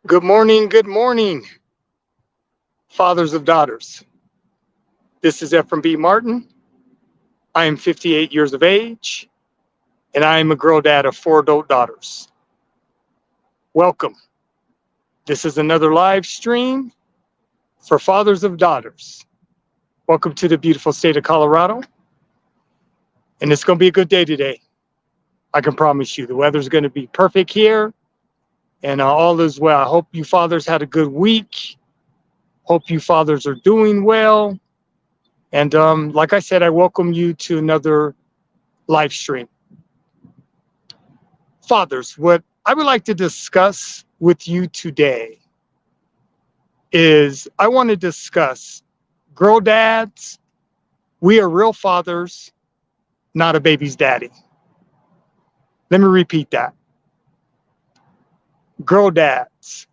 Good morning, fathers of daughters. This is Ephraim B. Martin. I am 58 years of age, and I am a girl dad of 4 adult daughters. Welcome. This is another live stream for fathers of daughters. Welcome to the beautiful state of Colorado, and it's going to be a good day today. I can promise you the weather's going to be perfect here, and all is well. I hope you fathers had a good week. Hope you fathers are doing well. And like I said, I welcome you to another live stream. Fathers, what I would like to discuss with you today is I want to discuss girl dads. We are real fathers, not a baby's daddy. Let me repeat that. Girl dads,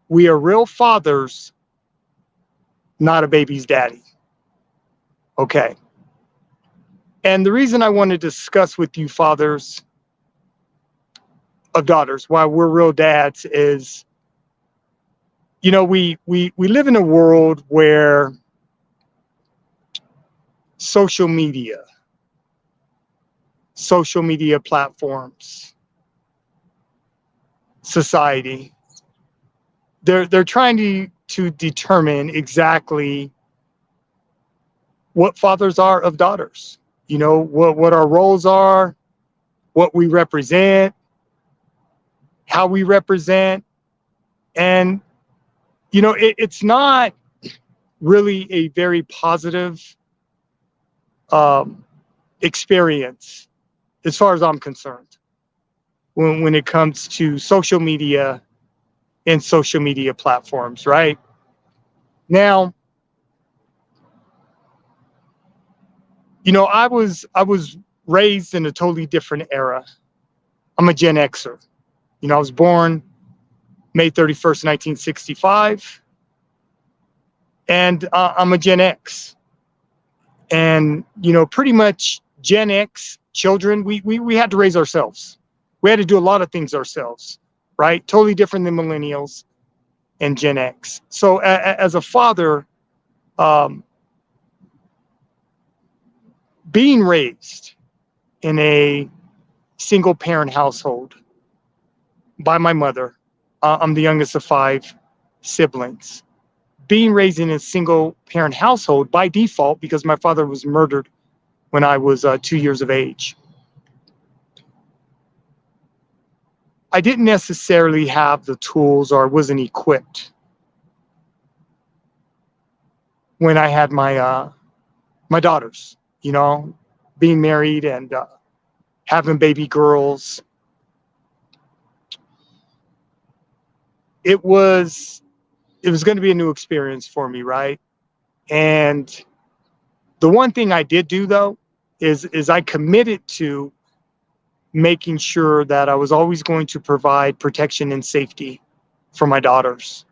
we are real fathers, not a baby's daddy. Okay. And the reason I want to discuss with you fathers of daughters why we're real dads is, you know, we live in a world where social media platforms, society, they're trying to determine exactly what fathers are of daughters. You know, what our roles are, what we represent, how we represent. And, you know, it's not really a very positive experience as far as I'm concerned when it comes to social media and social media platforms, right? Now, you know, I was raised in a totally different era. I'm a Gen Xer. You know, I was born May 31st, 1965, and I'm a Gen X. And, you know, pretty much Gen X children, we had to raise ourselves. We had to do a lot of things ourselves, right? Totally different than millennials and Gen X. So as a father, being raised in a single parent household by my mother, I'm the youngest of 5 siblings. Being raised in a single parent household by default, because my father was murdered when I was 2 years of age. I didn't necessarily have the tools or wasn't equipped when I had my daughters, you know, being married and having baby girls. It was going to be a new experience for me, right? And the one thing I did do though is I committed to making sure that I was always going to provide protection and safety for my daughters.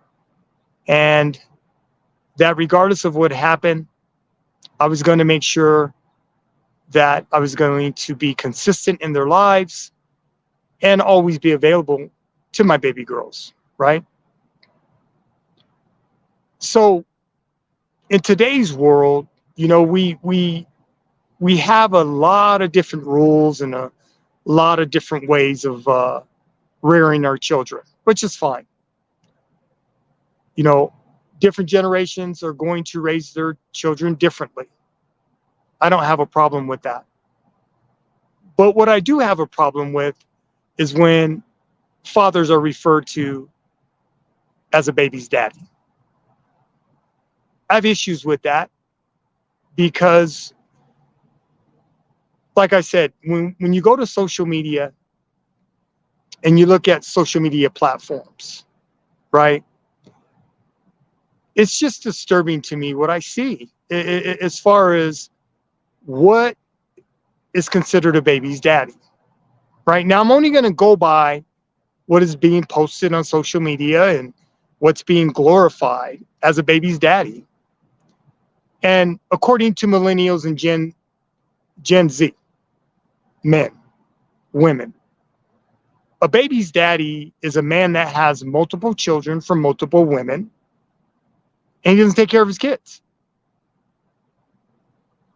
And that regardless of what happened, I was going to make sure that I was going to be consistent in their lives and always be available to my baby girls, right? So in today's world, you know, we have a lot of different rules and a lot of different ways of rearing our children, which is fine. You know, different generations are going to raise their children differently. I don't have a problem with that. But what I do have a problem with is when fathers are referred to as a baby's daddy. I have issues with that because, like I said, when you go to social media and you look at social media platforms, right? It's just disturbing to me what I see as far as what is considered a baby's daddy. Right now, I'm only going to go by what is being posted on social media and what's being glorified as a baby's daddy. And according to millennials and Gen Z, men, women, A baby's daddy is a man that has multiple children from multiple women, and he doesn't take care of his kids.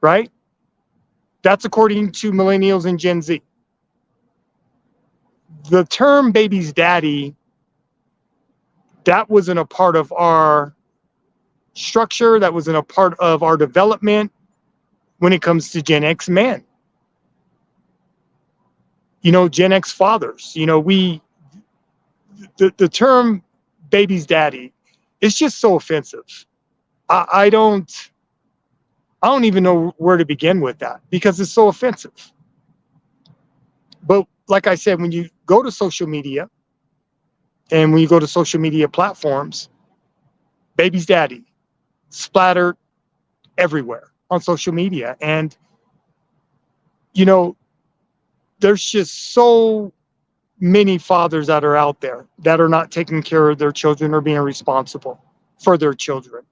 Right? That's according to millennials and Gen Z. The term baby's daddy, that wasn't a part of our structure, that wasn't a part of our development when it comes to Gen X men. Gen X fathers, the term baby's daddy is just so offensive. I don't even know where to begin with that because it's so offensive. But like I said, when you go to social media and when you go to social media platforms, baby's daddy splattered everywhere on social media. And, there's just so many fathers that are out there that are not taking care of their children or being responsible for their children.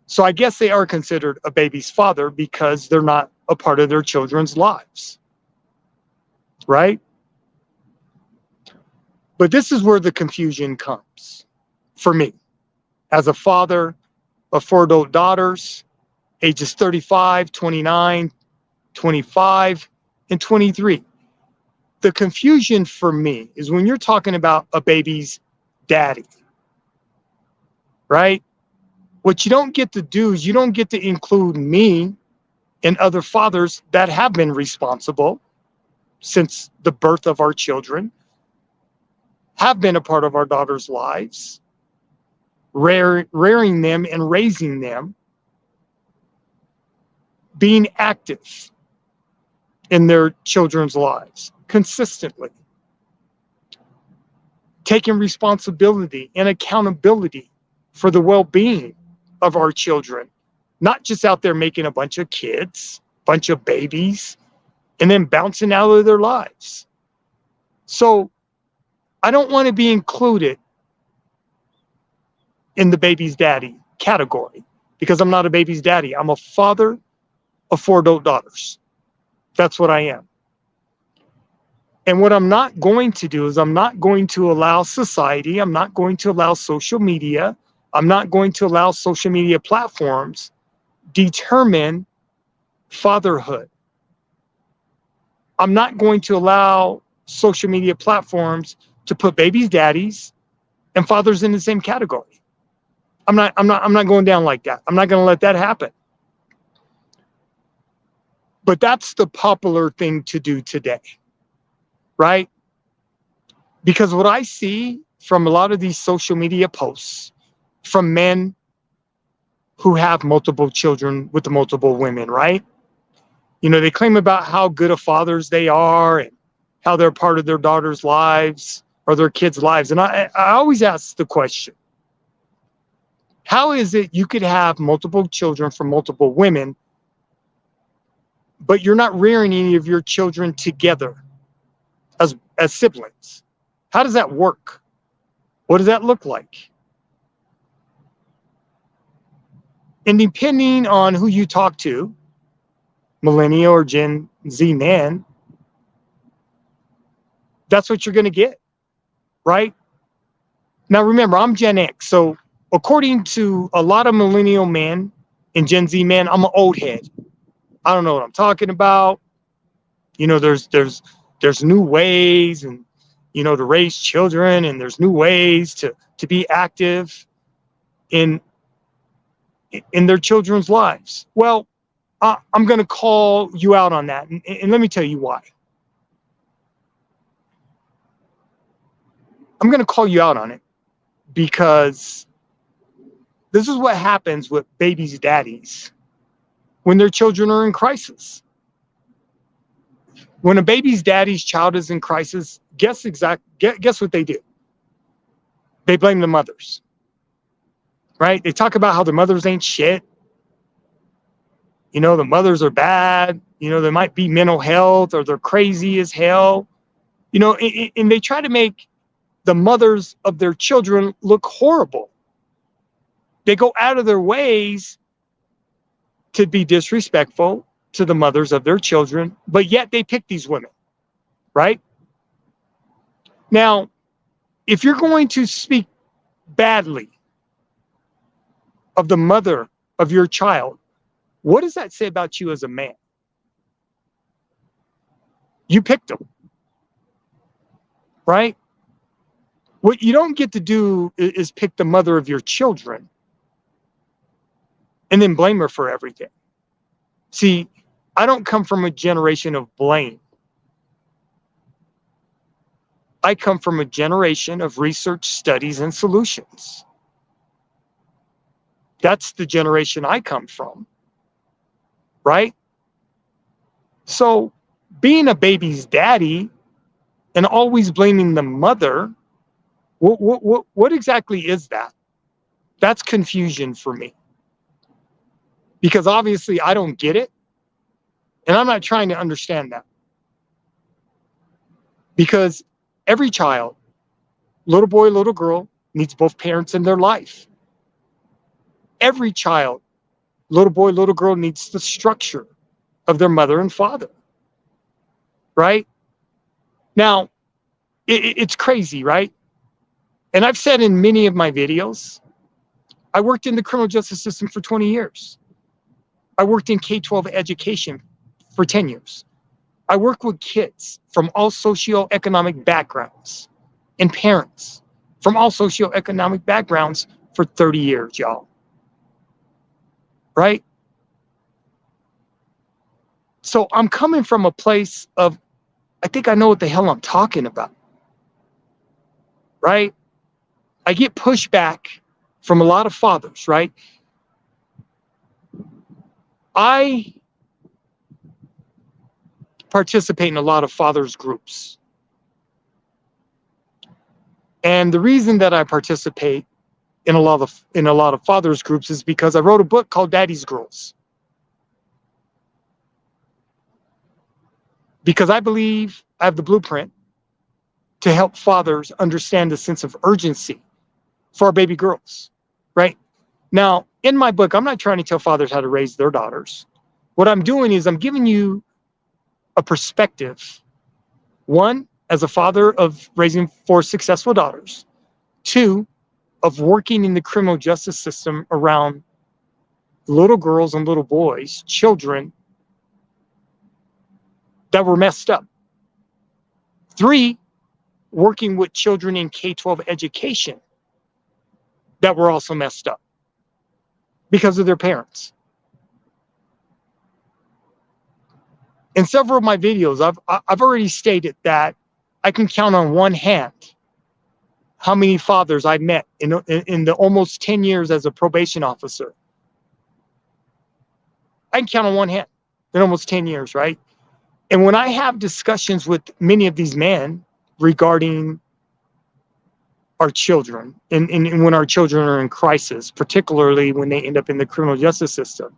So I guess they are considered a baby's father because they're not a part of their children's lives. Right? But this is where the confusion comes for me. As a father of 4 adult daughters, ages 35, 29, 25, and 23. The confusion for me is when you're talking about a baby's daddy, right? What you don't get to do is you don't get to include me and other fathers that have been responsible since the birth of our children, have been a part of our daughters' lives, rearing them and raising them, being active in their children's lives consistently, taking responsibility and accountability for the well-being of our children, not just out there making a bunch of kids, bunch of babies, and then bouncing out of their lives. So I don't want to be included in the baby's daddy category because I'm not a baby's daddy. I'm a father of 4 adult daughters. That's what I am. And what I'm not going to do is I'm not going to allow society, I'm not going to allow social media, I'm not going to allow social media platforms determine fatherhood. I'm not going to allow social media platforms to put babies' daddies and fathers in the same category. I'm not going down like that. I'm not going to let that happen. But that's the popular thing to do today, right? Because what I see from a lot of these social media posts from men who have multiple children with multiple women, right? They claim about how good of fathers they are and how they're part of their daughters' lives or their kids' lives. And I always ask the question, how is it you could have multiple children from multiple women, but you're not rearing any of your children together as siblings? How does that work? What does that look like? And depending on who you talk to, millennial or Gen Z man, that's what you're going to get, right? Now, remember, I'm Gen X. So according to a lot of millennial men and Gen Z men, I'm an old head. I don't know what I'm talking about. There's new ways and, to raise children, and there's new ways to be active in their children's lives. Well, I'm going to call you out on that. And let me tell you why. I'm going to call you out on it because this is what happens with babies' daddies when their children are in crisis. When a baby's daddy's child is in crisis, guess what they do? They blame the mothers, right? They talk about how the mothers ain't shit. The mothers are bad. They might be mental health or they're crazy as hell. And they try to make the mothers of their children look horrible. They go out of their ways to be disrespectful to the mothers of their children, but yet they pick these women, right? Now, if you're going to speak badly of the mother of your child, what does that say about you as a man? You picked them, right? What you don't get to do is pick the mother of your children and then blame her for everything. See, I don't come from a generation of blame. I come from a generation of research, studies, and solutions. That's the generation I come from, right? So being a baby's daddy and always blaming the mother, what exactly is that? That's confusion for me. Because obviously I don't get it, and I'm not trying to understand that. Because every child, little boy, little girl, needs both parents in their life. Every child, little boy, little girl, needs the structure of their mother and father, right? Now, it's crazy, right? And I've said in many of my videos, I worked in the criminal justice system for 20 years. I worked in K-12 education for 10 years. I work with kids from all socioeconomic backgrounds and parents from all socioeconomic backgrounds for 30 years, y'all. Right? So I'm coming from a place of, I think I know what the hell I'm talking about. Right? I get pushback from a lot of fathers, right? I participate in a lot of fathers groups. And the reason that I participate in a lot of fathers groups is because I wrote a book called Daddy's Girls. Because I believe I have the blueprint to help fathers understand the sense of urgency for our baby girls, right? Now, in my book, I'm not trying to tell fathers how to raise their daughters. What I'm doing is I'm giving you a perspective. One, as a father of raising 4 successful daughters. 2, of working in the criminal justice system around little girls and little boys, children that were messed up. 3, working with children in K-12 education that were also messed up because of their parents. In several of my videos, I've already stated that I can count on one hand how many fathers I've met in the almost 10 years as a probation officer. I can count on one hand in almost 10 years, right? And when I have discussions with many of these men regarding our children, and when our children are in crisis, particularly when they end up in the criminal justice system,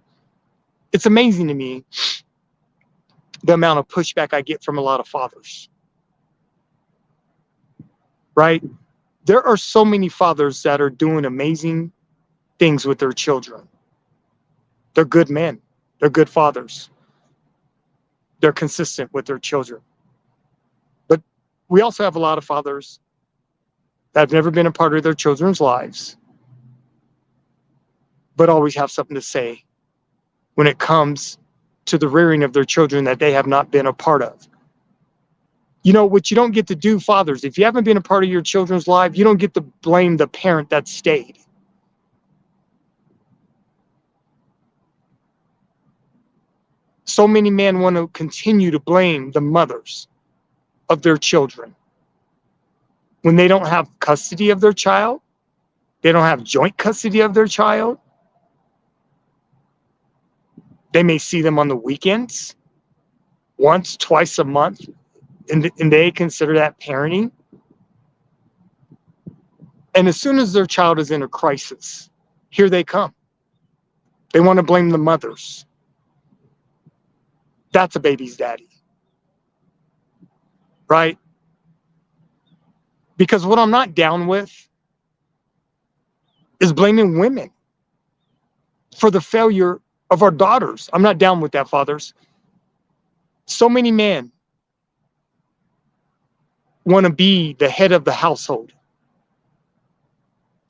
it's amazing to me the amount of pushback I get from a lot of fathers, right? There are so many fathers that are doing amazing things with their children. They're good men. They're good fathers. They're consistent with their children. But we also have a lot of fathers that have never been a part of their children's lives, but always have something to say when it comes to the rearing of their children that they have not been a part of. You know, what you don't get to do, fathers, if you haven't been a part of your children's life, you don't get to blame the parent that stayed. So many men want to continue to blame the mothers of their children when they don't have custody of their child. They don't have joint custody of their child. They may see them on the weekends, once, twice a month, and they consider that parenting. And as soon as their child is in a crisis, here they come. They want to blame the mothers. That's a baby's daddy, right? Because what I'm not down with is blaming women for the failure of our daughters. I'm not down with that, fathers. So many men want to be the head of the household.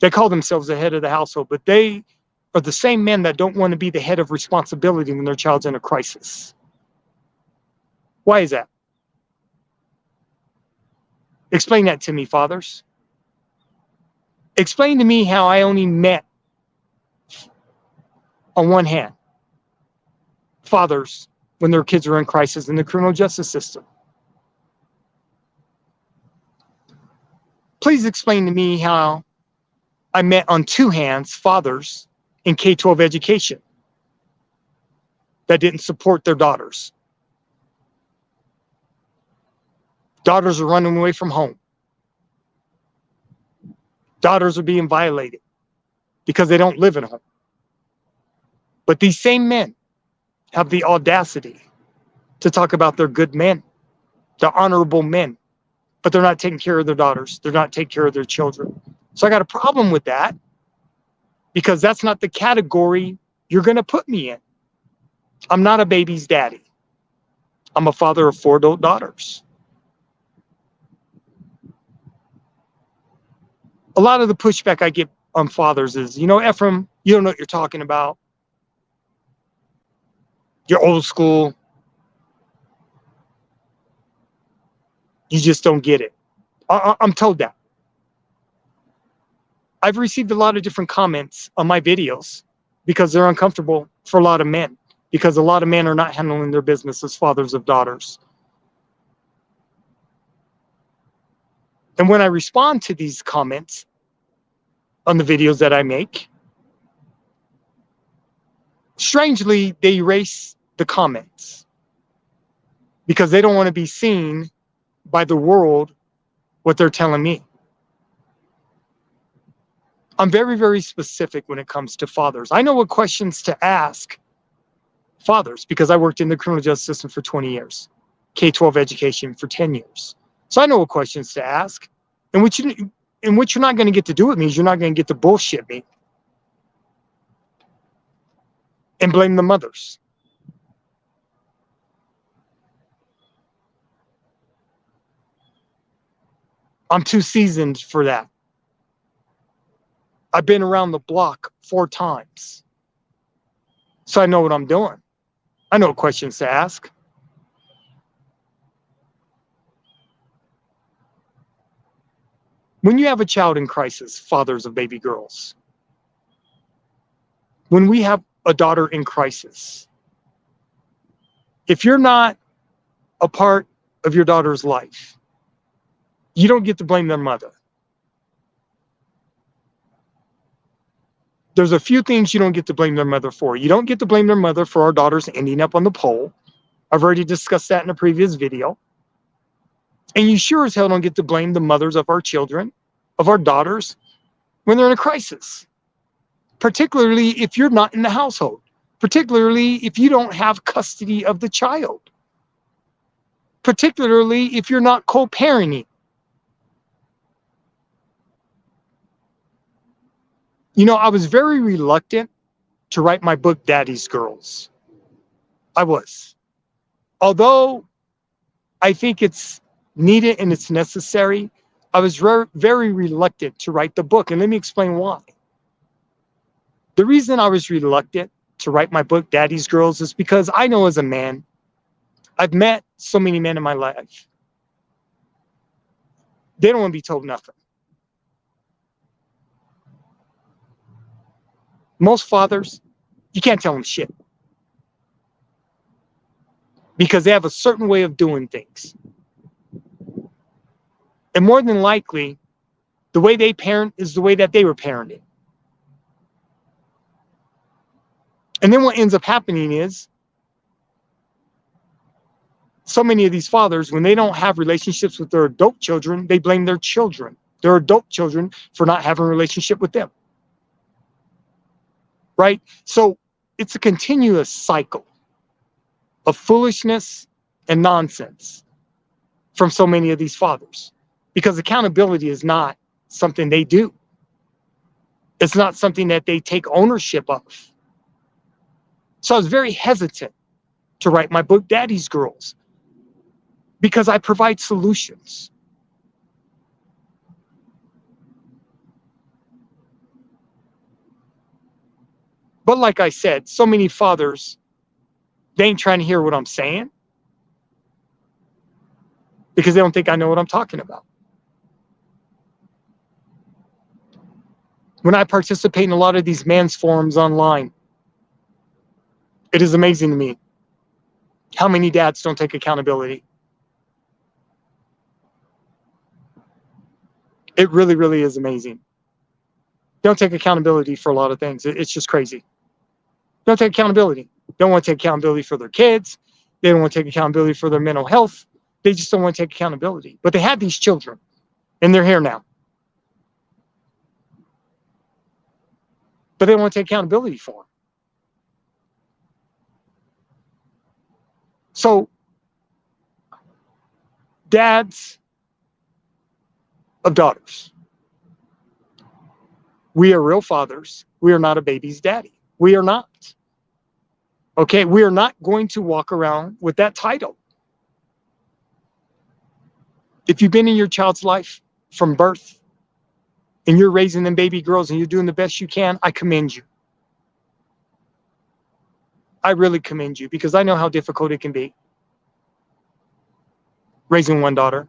They call themselves the head of the household, but they are the same men that don't want to be the head of responsibility when their child's in a crisis. Why is that? Explain that to me, fathers. Explain to me how I only met, on one hand, fathers when their kids are in crisis in the criminal justice system. Please explain to me how I met, on two hands, fathers in K-12 education that didn't support their daughters. Daughters are running away from home. Daughters are being violated because they don't live at home. But these same men have the audacity to talk about they're good men, they're honorable men, but they're not taking care of their daughters. They're not taking care of their children. So I got a problem with that, because that's not the category you're going to put me in. I'm not a baby's daddy. I'm a father of 4 adult daughters. A lot of the pushback I get on fathers is, Ephraim, you don't know what you're talking about. You're old school. You just don't get it. I'm told that. I've received a lot of different comments on my videos because they're uncomfortable for a lot of men, because a lot of men are not handling their business as fathers of daughters. And when I respond to these comments on the videos that I make, strangely, they erase the comments because they don't want to be seen by the world what they're telling me. I'm very, very specific when it comes to fathers. I know what questions to ask fathers because I worked in the criminal justice system for 20 years, K-12 education for 10 years. So I know what questions to ask. And what you're not going to get to do with me is you're not going to get to bullshit me and blame the mothers. I'm too seasoned for that. I've been around the block 4 times. So I know what I'm doing. I know what questions to ask. When you have a child in crisis, fathers of baby girls, when we have a daughter in crisis, if you're not a part of your daughter's life, you don't get to blame their mother. There's a few things you don't get to blame their mother for. You don't get to blame their mother for our daughters ending up on the pole. I've already discussed that in a previous video. And you sure as hell don't get to blame the mothers of our children, of our daughters, when they're in a crisis. Particularly if you're not in the household. Particularly if you don't have custody of the child. Particularly if you're not co-parenting. I was very reluctant to write my book, Daddy's Girls. I was. Although I think it's needed and it's necessary, I was very reluctant to write the book. And let me explain why. The reason I was reluctant to write my book, Daddy's Girls, is because I know as a man, I've met so many men in my life. They don't want to be told nothing. Most fathers, you can't tell them shit. Because they have a certain way of doing things. And more than likely, the way they parent is the way that they were parented. And then what ends up happening is, so many of these fathers, when they don't have relationships with their adult children, they blame their adult children, for not having a relationship with them. Right? So it's a continuous cycle of foolishness and nonsense from so many of these fathers, because accountability is not something they do. It's not something that they take ownership of. So I was very hesitant to write my book, Daddy's Girls, because I provide solutions. But like I said, so many fathers, they ain't trying to hear what I'm saying because they don't think I know what I'm talking about. When I participate in a lot of these men's forums online, it is amazing to me how many dads don't take accountability. It really, really is amazing. Don't take accountability for a lot of things. It's just crazy. Don't take accountability. Don't want to take accountability for their kids. They don't want to take accountability for their mental health. They just don't want to take accountability. But they have these children, and they're here now. But they don't want to take accountability for them. So, dads of daughters, we are real fathers. We are not a baby's daddy. We are not. Okay, we are not going to walk around with that title. If you've been in your child's life from birth and you're raising them baby girls and you're doing the best you can, I commend you. I really commend you because I know how difficult it can be raising one daughter,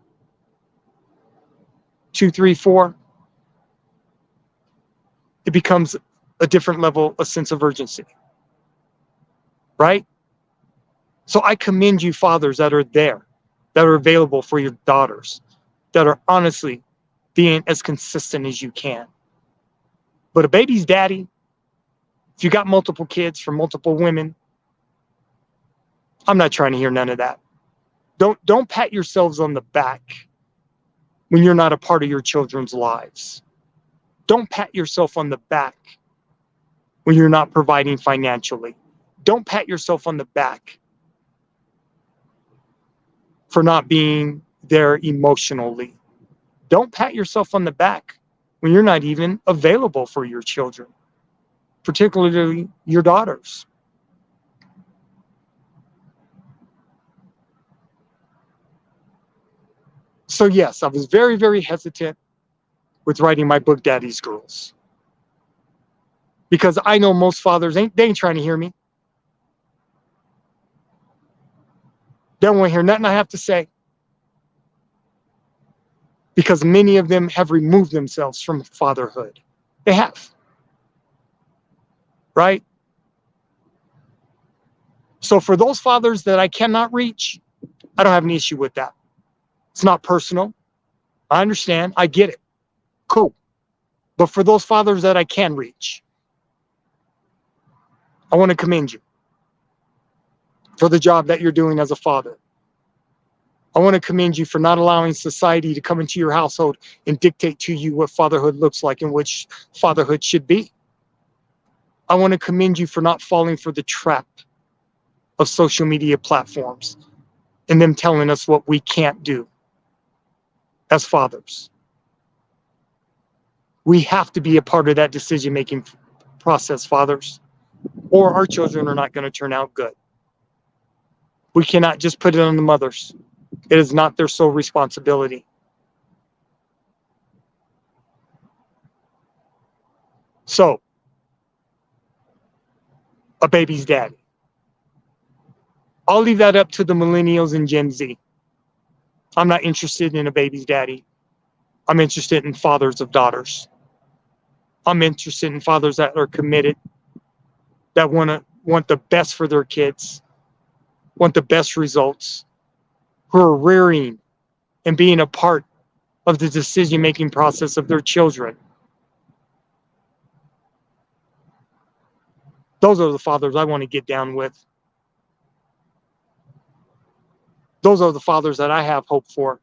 2, 3, 4. It becomes a different level, a sense of urgency, right? So I commend you fathers that are there, that are available for your daughters, that are honestly being as consistent as you can. But a baby's daddy, if you got multiple kids from multiple women, I'm not trying to hear none of that. Don't pat yourselves on the back when you're not a part of your children's lives. Don't pat yourself on the back when you're not providing financially. Don't pat yourself on the back for not being there emotionally. Don't pat yourself on the back when you're not even available for your children, particularly your daughters. So yes, I was very, very hesitant with writing my book, Daddy's Girls, because I know most fathers ain't trying to hear me. They don't want to hear nothing I have to say because many of them have removed themselves from fatherhood. They have, right? So for those fathers that I cannot reach, I don't have an issue with that. It's not personal. I understand. I get it. Cool. But for those fathers that I can reach, I want to commend you for the job that you're doing as a father. I want to commend you for not allowing society to come into your household and dictate to you what fatherhood looks like and which fatherhood should be. I want to commend you for not falling for the trap of social media platforms and them telling us what we can't do as fathers. We have to be a part of that decision-making process, fathers, or our children are not going to turn out good. We cannot just put it on the mothers. It is not their sole responsibility. So, a baby's daddy. I'll leave that up to the millennials and Gen Z. I'm not interested in a baby's daddy. I'm interested in fathers of daughters. I'm interested in fathers that are committed, that want the best for their kids, want the best results, who are rearing and being a part of the decision-making process of their children. Those are the fathers I want to get down with. Those are the fathers that I have hope for.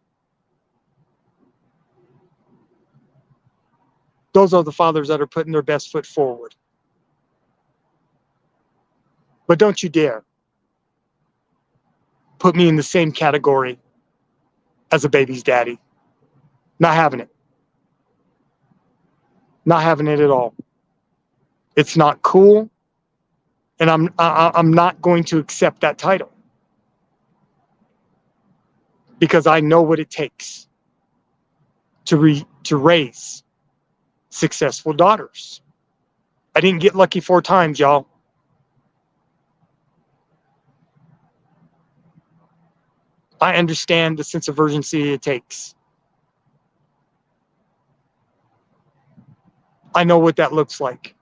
Those are the fathers that are putting their best foot forward. But don't you dare put me in the same category as a baby's daddy. Not having it. Not having it at all. It's not cool, and I'm not going to accept that title because I know what it takes to raise successful daughters. I didn't get lucky 4 times, y'all. I understand the sense of urgency it takes. I know what that looks like.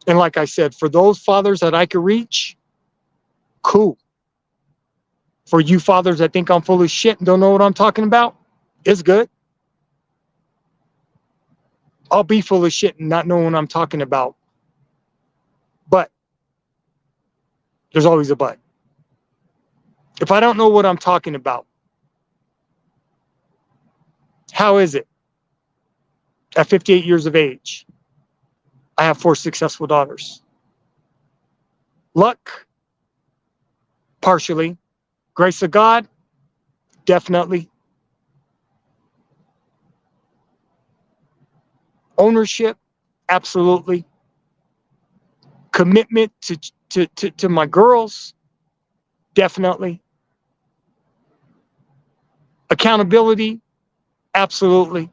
And like I said, for those fathers that I could reach, cool. For you fathers that think I'm full of shit and don't know what I'm talking about, it's good. I'll be full of shit and not know what I'm talking about. But there's always a but. If I don't know what I'm talking about, how is it at 58 years of age, I have 4 successful daughters? Luck, partially. Grace of God, definitely. Ownership, absolutely. Commitment to my girls, definitely. Accountability, absolutely.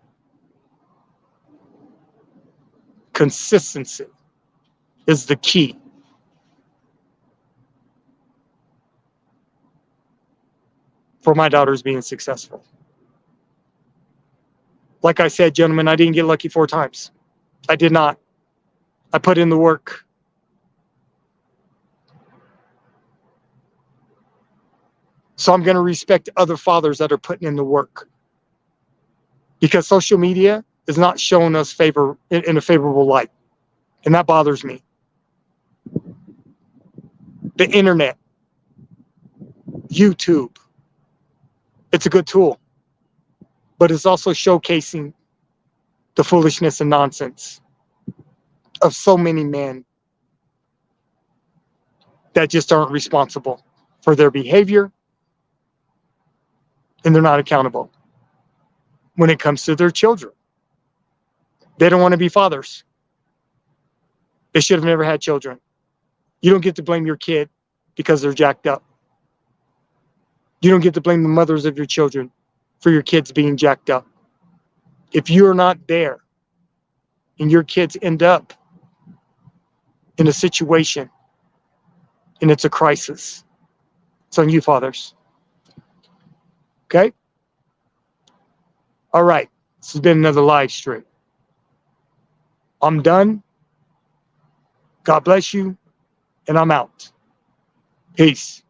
Consistency is the key. For my daughters being successful. Like I said, gentlemen, I didn't get lucky 4 times. I did not. I put in the work. So I'm going to respect other fathers that are putting in the work. Because social media is not showing us favor in a favorable light. And that bothers me. The internet, YouTube, it's a good tool. But it's also showcasing the foolishness and nonsense of so many men that just aren't responsible for their behavior, and they're not accountable when it comes to their children. They don't want to be fathers. They should have never had children. You don't get to blame your kid because they're jacked up. You don't get to blame the mothers of your children for your kids being jacked up. If you're not there and your kids end up in a situation and it's a crisis, it's on you, fathers. Okay? All right. This has been another live stream. I'm done. God bless you, and I'm out. Peace.